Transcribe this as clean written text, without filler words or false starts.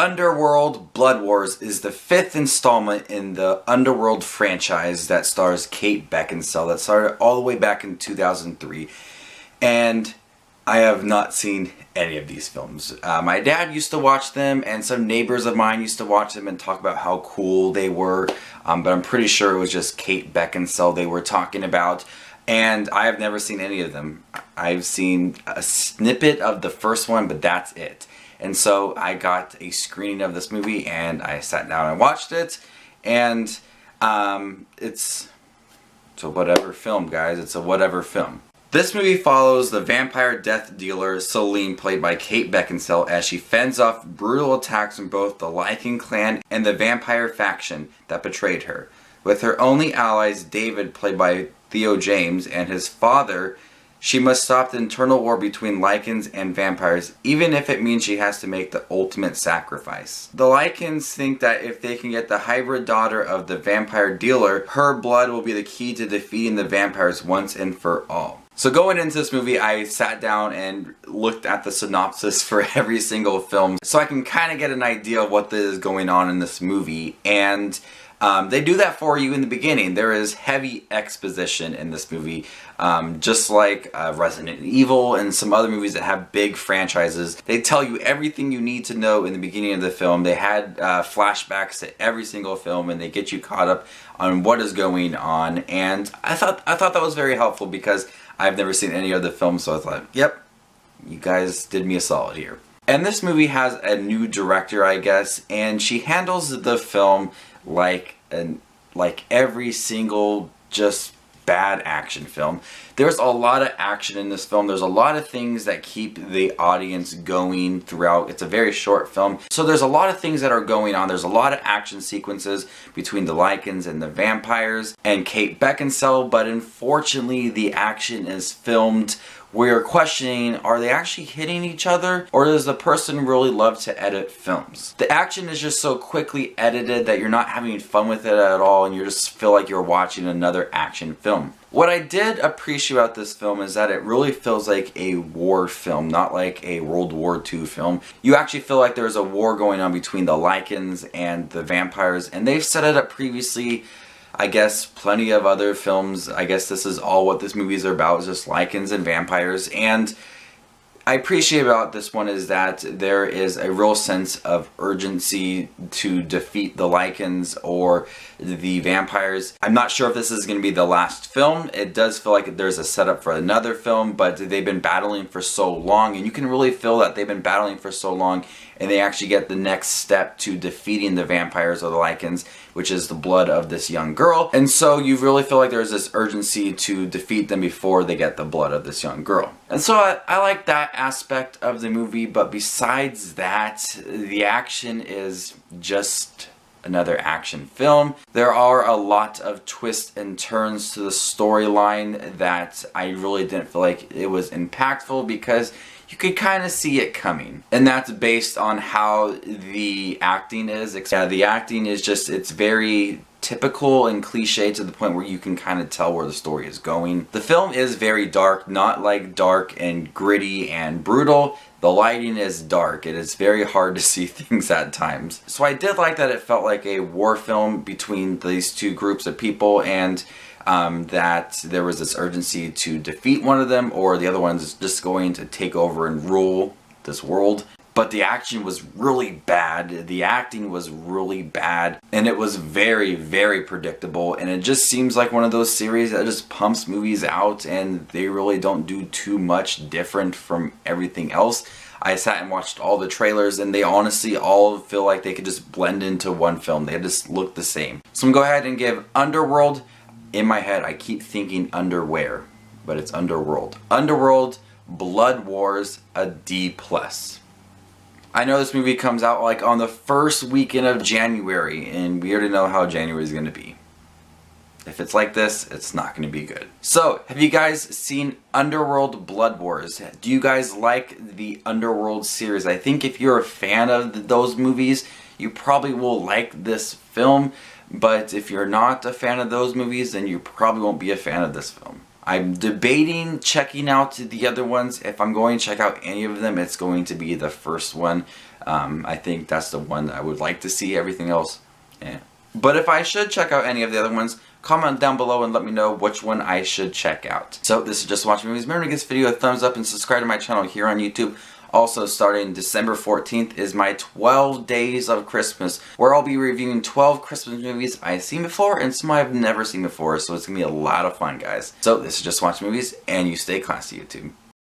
Underworld Blood Wars is the fifth installment in the Underworld franchise that stars Kate Beckinsale that started all the way back in 2003. And I have not seen any of these films. My dad used to watch them, and some neighbors of mine used to watch them and talk about how cool they were. But I'm pretty sure it was just Kate Beckinsale they were talking about. And I have never seen any of them. I've seen a snippet of the first one, but that's it. And so I got a screening of this movie and I sat down and watched it. And it's a whatever film, guys. It's a whatever film. This movie follows the vampire death dealer Celine, played by Kate Beckinsale, as she fends off brutal attacks from both the Lycan clan and the vampire faction that betrayed her. With her only allies, David, played by Theo James, and his father, she must stop the internal war between Lycans and vampires, even if it means she has to make the ultimate sacrifice. The Lycans think that if they can get the hybrid daughter of the vampire dealer, her blood will be the key to defeating the vampires once and for all. So going into this movie, I sat down and looked at the synopsis for every single film so I can kind of get an idea of what is going on in this movie. And they do that for you in the beginning. There is heavy exposition in this movie, just like Resident Evil and some other movies that have big franchises. They tell you everything you need to know in the beginning of the film. They had flashbacks to every single film, and they get you caught up on what is going on. And I thought that was very helpful because I've never seen any other films, so I thought, yep, you guys did me a solid here. And this movie has a new director, I guess, and she handles the film like every single just bad action film. There's a lot of action in this film. There's a lot of things that keep the audience going throughout. It's a very short film, so there's a lot of things that are going on. There's a lot of action sequences between the Lycans and the vampires and Kate Beckinsale, but unfortunately the action is filmed. We're questioning, are they actually hitting each other, or does the person really love to edit films? The action is just so quickly edited that you're not having fun with it at all, and you just feel like you're watching another action film. What I did appreciate about this film is that it really feels like a war film, not like a World War II film. You actually feel like there's a war going on between the Lycans and the vampires, and they've set it up previously. I guess plenty of other films. I guess this is all what this movie is about, is just Lycans and vampires. And I appreciate about this one is that there is a real sense of urgency to defeat the Lycans or the vampires. I'm not sure if this is going to be the last film. It does feel like there's a setup for another film, but they've been battling for so long, and you can really feel that they've been battling for so long, and they actually get the next step to defeating the vampires or the Lycans, which is the blood of this young girl. And so you really feel like there's this urgency to defeat them before they get the blood of this young girl. And so I like that aspect of the movie, but besides that, the action is just another action film. There are a lot of twists and turns to the storyline that I really didn't feel like it was impactful because you could kind of see it coming. And that's based on how the acting is. Yeah, the acting is just, it's very typical and cliche to the point where you can kind of tell where the story is going. The film is very dark, not like dark and gritty and brutal. The lighting is dark. It is very hard to see things at times. So I did like that it felt like a war film between these two groups of people, and that there was this urgency to defeat one of them, or the other one's just going to take over and rule this world. But the action was really bad, the acting was really bad, and it was very, very predictable, and it just seems like one of those series that just pumps movies out and they really don't do too much different from everything else. I sat and watched all the trailers, and they honestly all feel like they could just blend into one film. They just look the same. So I'm going to go ahead and give Underworld, in my head I keep thinking Underwear, but it's Underworld. Underworld Blood Wars, a D+. I know this movie comes out like on the first weekend of January, and we already know how January is going to be. If it's like this, it's not going to be good. So, have you guys seen Underworld Blood Wars? Do you guys like the Underworld series? I think if you're a fan of those movies, you probably will like this film. But if you're not a fan of those movies, then you probably won't be a fan of this film. I'm debating checking out the other ones. If I'm going to check out any of them, it's going to be the first one. I think that's the one that I would like to see. Everything else, yeah. But if I should check out any of the other ones, comment down below and let me know which one I should check out. So this is Just Watching Movies. Remember to give this video a thumbs up and subscribe to my channel here on YouTube. Also, starting December 14th is my 12 Days of Christmas, where I'll be reviewing 12 Christmas movies I've seen before and some I've never seen before, so it's going to be a lot of fun, guys. So this is Just Watching Movies, and you stay classy, YouTube.